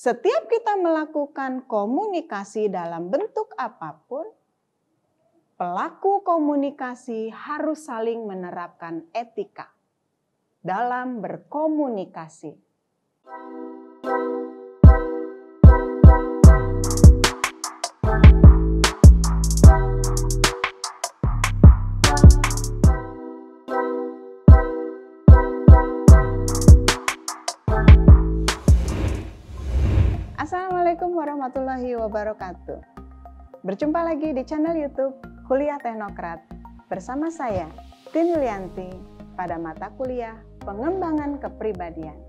Setiap kita melakukan komunikasi dalam bentuk apapun, pelaku komunikasi harus saling menerapkan etika dalam berkomunikasi. Assalamualaikum warahmatullahi wabarakatuh. Berjumpa lagi di channel YouTube Kuliah Teknokrat bersama saya, Tini Lianti, pada mata kuliah Pengembangan Kepribadian.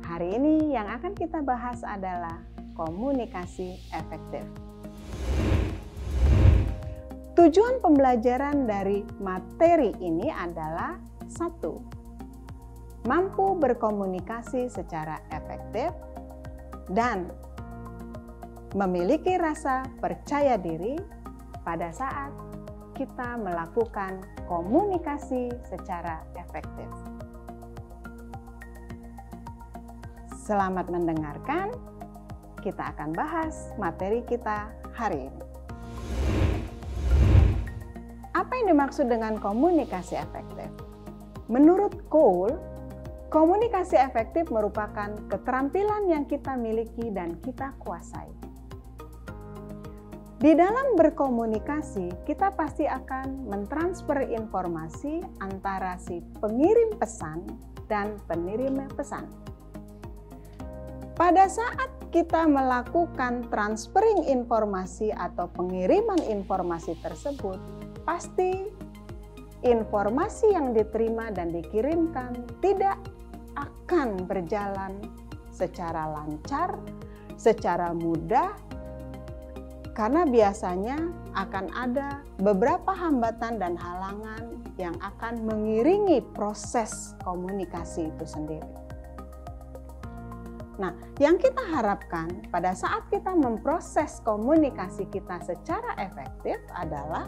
Hari ini yang akan kita bahas adalah komunikasi efektif. Tujuan pembelajaran dari materi ini adalah 1. Mampu berkomunikasi secara efektif dan memiliki rasa percaya diri pada saat kita melakukan komunikasi secara efektif. Selamat mendengarkan, kita akan bahas materi kita hari ini. Apa yang dimaksud dengan komunikasi efektif? Menurut Cole, komunikasi efektif merupakan keterampilan yang kita miliki dan kita kuasai. Di dalam berkomunikasi, kita pasti akan mentransfer informasi antara si pengirim pesan dan penerima pesan. Pada saat kita melakukan transferring informasi atau pengiriman informasi tersebut, pasti informasi yang diterima dan dikirimkan tidak akan berjalan secara lancar, secara mudah, karena biasanya akan ada beberapa hambatan dan halangan yang akan mengiringi proses komunikasi itu sendiri. Nah, yang kita harapkan pada saat kita memproses komunikasi kita secara efektif adalah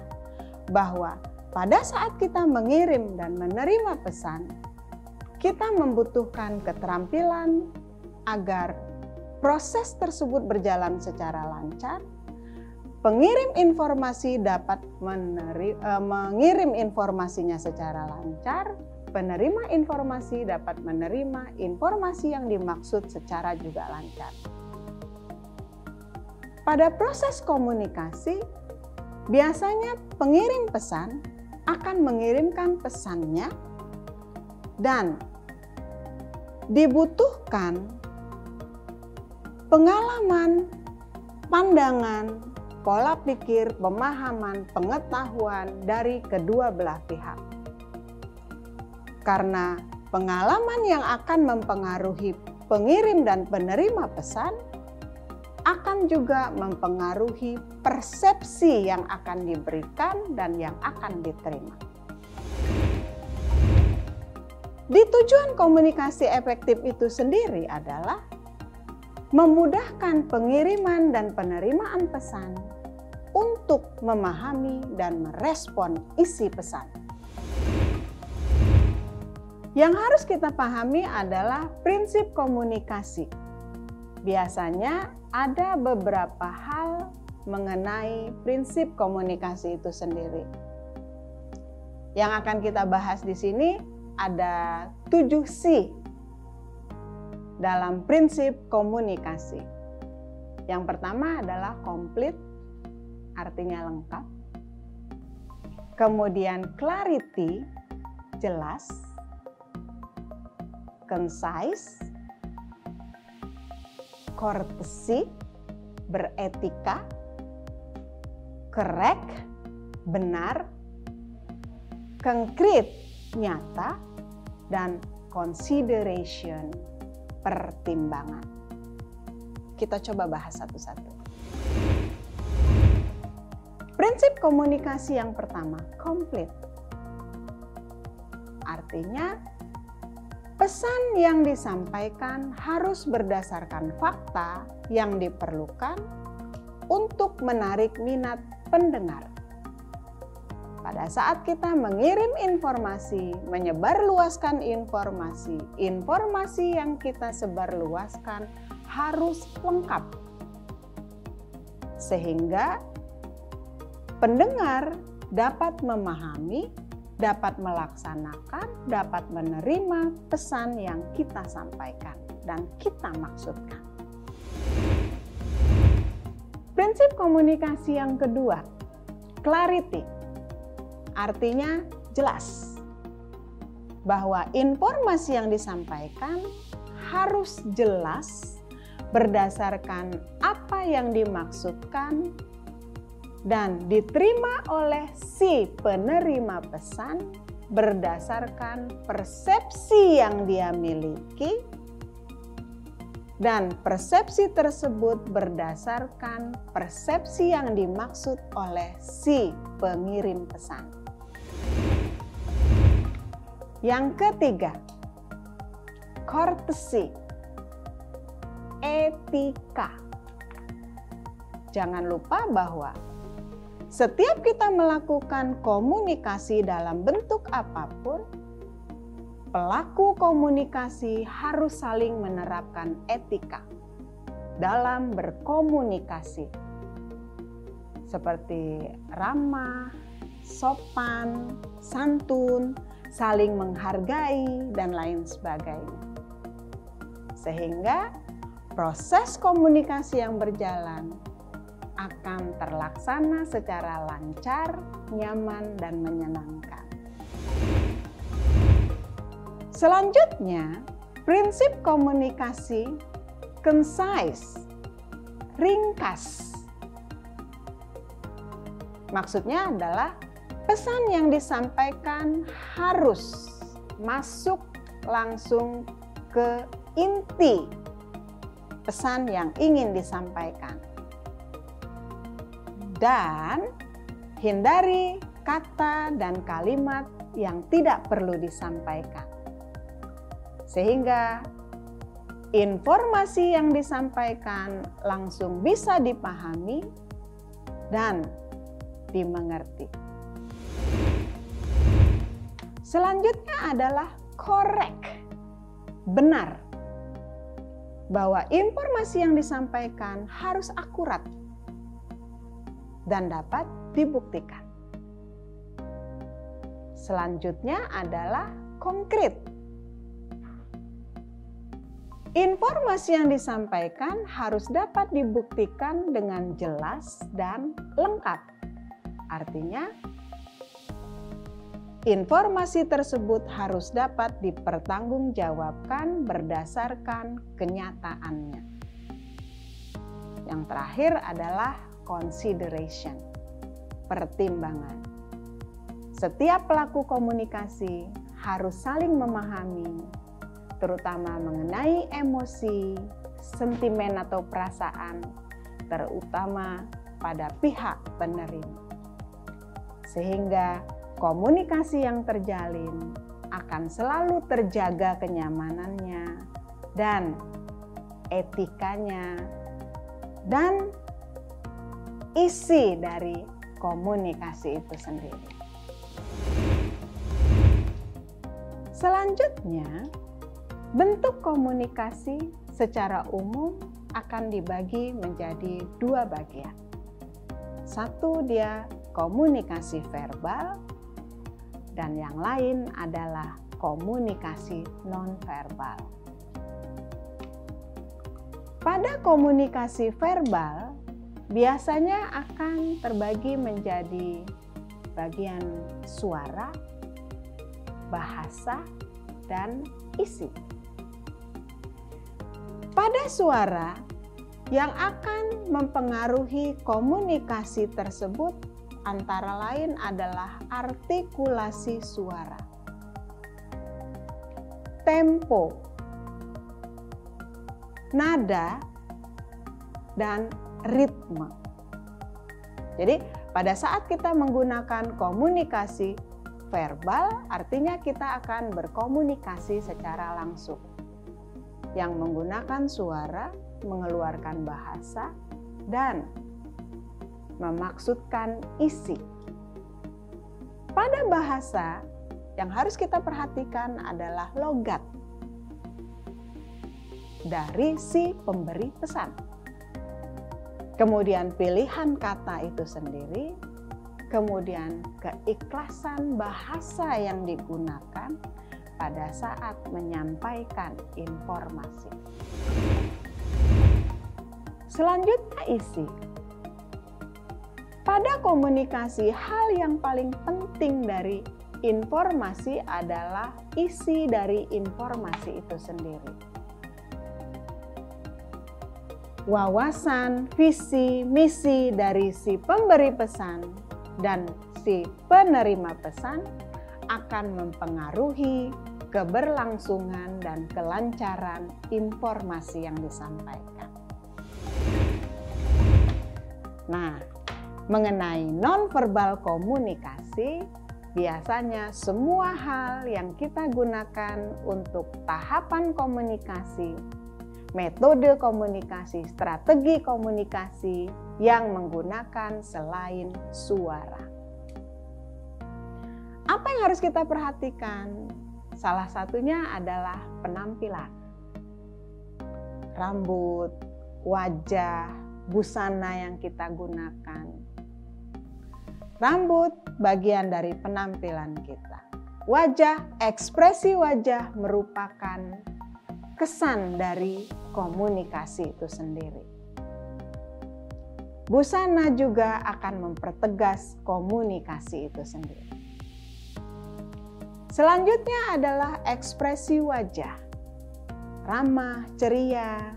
bahwa pada saat kita mengirim dan menerima pesan, kita membutuhkan keterampilan agar proses tersebut berjalan secara lancar. Pengirim informasi dapat mengirim informasinya secara lancar, penerima informasi dapat menerima informasi yang dimaksud secara juga lancar. Pada proses komunikasi, biasanya pengirim pesan akan mengirimkan pesannya dan dibutuhkan pengalaman, pandangan, pola pikir, pemahaman, pengetahuan dari kedua belah pihak. Karena pengalaman yang akan mempengaruhi pengirim dan penerima pesan akan juga mempengaruhi persepsi yang akan diberikan dan yang akan diterima. Di tujuan komunikasi efektif itu sendiri adalah memudahkan pengiriman dan penerimaan pesan untuk memahami dan merespon isi pesan. Yang harus kita pahami adalah prinsip komunikasi. Biasanya ada beberapa hal mengenai prinsip komunikasi itu sendiri. Yang akan kita bahas di sini ada 7 C dalam prinsip komunikasi. Yang pertama adalah komplit, artinya lengkap. Kemudian clarity, jelas. Concise, courtesy, beretika. Correct, benar. Concrete, nyata. Dan consideration, pertimbangan. Kita coba bahas satu-satu. Prinsip komunikasi yang pertama, komplit. Artinya, pesan yang disampaikan harus berdasarkan fakta yang diperlukan untuk menarik minat pendengar. Pada saat kita mengirim informasi, menyebarluaskan informasi, informasi yang kita sebarluaskan harus lengkap, sehingga pendengar dapat memahami, dapat melaksanakan, dapat menerima pesan yang kita sampaikan dan kita maksudkan. Prinsip komunikasi yang kedua, clarity. Artinya jelas, bahwa informasi yang disampaikan harus jelas berdasarkan apa yang dimaksudkan dan diterima oleh si penerima pesan berdasarkan persepsi yang dia miliki, dan persepsi tersebut berdasarkan persepsi yang dimaksud oleh si pengirim pesan. Yang ketiga, courtesy, etika. Jangan lupa bahwa setiap kita melakukan komunikasi dalam bentuk apapun, pelaku komunikasi harus saling menerapkan etika dalam berkomunikasi, seperti ramah, sopan, santun, saling menghargai, dan lain sebagainya. Sehingga proses komunikasi yang berjalan akan terlaksana secara lancar, nyaman, dan menyenangkan. Selanjutnya, prinsip komunikasi concise, ringkas. Maksudnya adalah pesan yang disampaikan harus masuk langsung ke inti pesan yang ingin disampaikan. Dan hindari kata dan kalimat yang tidak perlu disampaikan. Sehingga informasi yang disampaikan langsung bisa dipahami dan dimengerti. Selanjutnya adalah correct, benar, bahwa informasi yang disampaikan harus akurat dan dapat dibuktikan. Selanjutnya adalah konkret. Informasi yang disampaikan harus dapat dibuktikan dengan jelas dan lengkap. Artinya, informasi tersebut harus dapat dipertanggungjawabkan berdasarkan kenyataannya. Yang terakhir adalah consideration, pertimbangan. Setiap pelaku komunikasi harus saling memahami, terutama mengenai emosi, sentimen atau perasaan, terutama pada pihak penerima. Sehingga komunikasi yang terjalin akan selalu terjaga kenyamanannya dan etikanya dan isi dari komunikasi itu sendiri. Selanjutnya, bentuk komunikasi secara umum akan dibagi menjadi dua bagian. Satu, dia komunikasi verbal, dan yang lain adalah komunikasi nonverbal. Pada komunikasi verbal, biasanya akan terbagi menjadi bagian suara, bahasa, dan isi. Pada suara, yang akan mempengaruhi komunikasi tersebut antara lain adalah artikulasi suara, tempo, nada, dan ritme. Jadi pada saat kita menggunakan komunikasi verbal, artinya kita akan berkomunikasi secara langsung. Yang menggunakan suara, mengeluarkan bahasa, dan memaksudkan isi. Pada bahasa, yang harus kita perhatikan adalah logat. dari si pemberi pesan. Kemudian pilihan kata itu sendiri, kemudian keikhlasan bahasa yang digunakan pada saat menyampaikan informasi. Selanjutnya isi. Pada komunikasi, hal yang paling penting dari informasi adalah isi dari informasi itu sendiri. Wawasan, visi, misi dari si pemberi pesan dan si penerima pesan akan mempengaruhi keberlangsungan dan kelancaran informasi yang disampaikan. Nah, mengenai nonverbal komunikasi, biasanya semua hal yang kita gunakan untuk tahapan komunikasi, metode komunikasi, strategi komunikasi yang menggunakan selain suara. Apa yang harus kita perhatikan? Salah satunya adalah penampilan. Rambut, wajah, busana yang kita gunakan. Rambut bagian dari penampilan kita. Wajah, ekspresi wajah merupakan kesan dari komunikasi itu sendiri. Busana juga akan mempertegas komunikasi itu sendiri. Selanjutnya adalah ekspresi wajah. Ramah, ceria,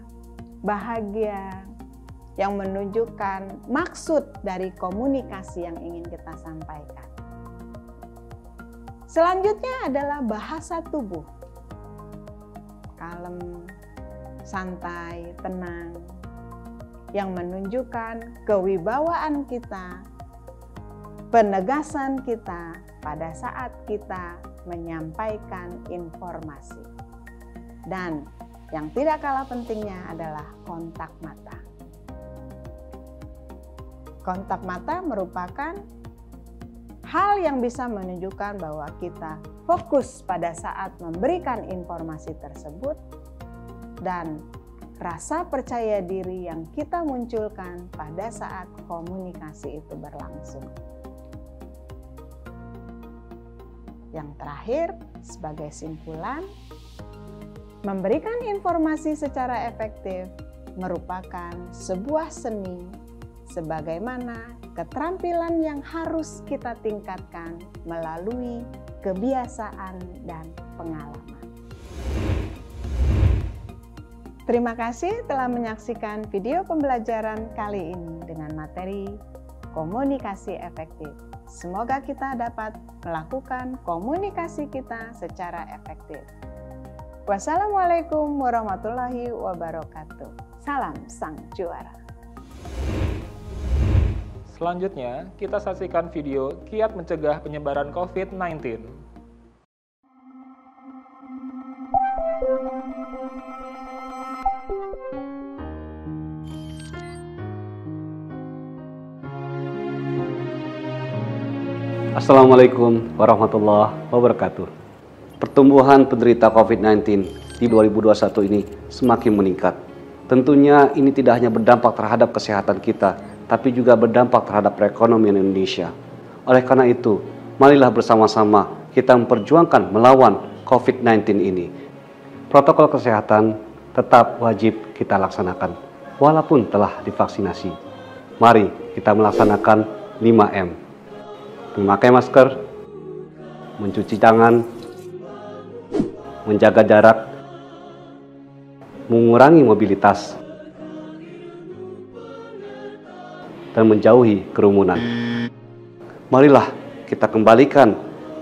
bahagia, yang menunjukkan maksud dari komunikasi yang ingin kita sampaikan. Selanjutnya adalah bahasa tubuh. Kalem, santai, tenang, yang menunjukkan kewibawaan kita, penegasan kita pada saat kita menyampaikan informasi. Dan yang tidak kalah pentingnya adalah kontak mata. Kontak mata merupakan hal yang bisa menunjukkan bahwa kita fokus pada saat memberikan informasi tersebut dan rasa percaya diri yang kita munculkan pada saat komunikasi itu berlangsung. Yang terakhir, sebagai simpulan, memberikan informasi secara efektif merupakan sebuah seni sebagaimana keterampilan yang harus kita tingkatkan melalui kebiasaan dan pengalaman. Terima kasih telah menyaksikan video pembelajaran kali ini dengan materi komunikasi efektif. Semoga kita dapat melakukan komunikasi kita secara efektif. Wassalamualaikum warahmatullahi wabarakatuh. Salam sang juara. Selanjutnya, kita saksikan video kiat mencegah penyebaran COVID-19. Assalamualaikum warahmatullahi wabarakatuh. Pertumbuhan penderita COVID-19 di 2021 ini semakin meningkat. Tentunya ini tidak hanya berdampak terhadap kesehatan kita, tapi juga berdampak terhadap perekonomian Indonesia. Oleh karena itu, marilah bersama-sama kita memperjuangkan melawan COVID-19 ini. Protokol kesehatan tetap wajib kita laksanakan, walaupun telah divaksinasi. Mari kita melaksanakan 5M. Memakai masker, mencuci tangan, menjaga jarak, mengurangi mobilitas, dan menjauhi kerumunan. Marilah kita kembalikan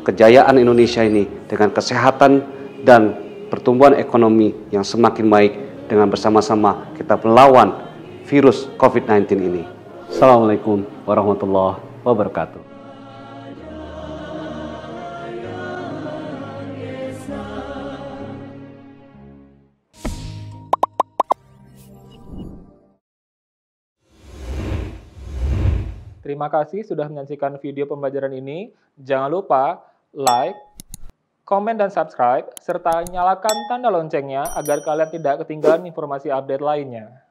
kejayaan Indonesia ini dengan kesehatan dan pertumbuhan ekonomi yang semakin baik dengan bersama-sama kita melawan virus COVID-19 ini. Assalamualaikum warahmatullahi wabarakatuh. Terima kasih sudah menyaksikan video pembelajaran ini. Jangan lupa like, komen dan subscribe, serta nyalakan tanda loncengnya agar kalian tidak ketinggalan informasi update lainnya.